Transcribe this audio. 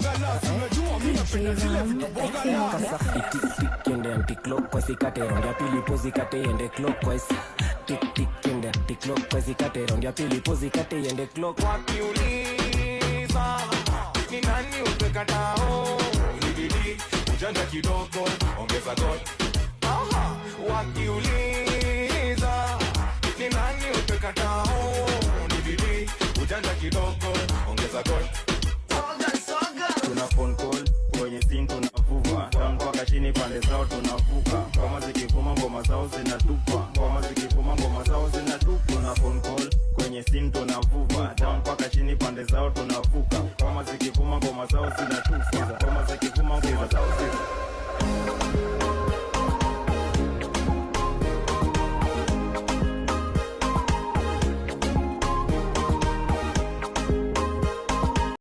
Bogala unajua mimi napenda zile vitu Bogala kasa tik tik ende anti clockwise ikate round ya pili pose ikate ende clockwise tik tik ende anti clockwise ikate round ya pili pose ikate ende clockwise wakiuliza ni nani upekatao ni bidii ujanja kidogo ongeza god wakiuliza ni nani upekatao ni bidii ujanja kidogo ongeza god tuna phone call kwenye simu tunavuva down mpaka chini pande zao tunavuka kama zikivuma ngoma zao zinatupa kama zikivuma ngoma zao zinatupa tuna phone call kwenye simu tunavuva down mpaka chini pande zao tunavuka kama zikivuma ngoma zao zinatupa kama zikivuma ngoma zao zinatupa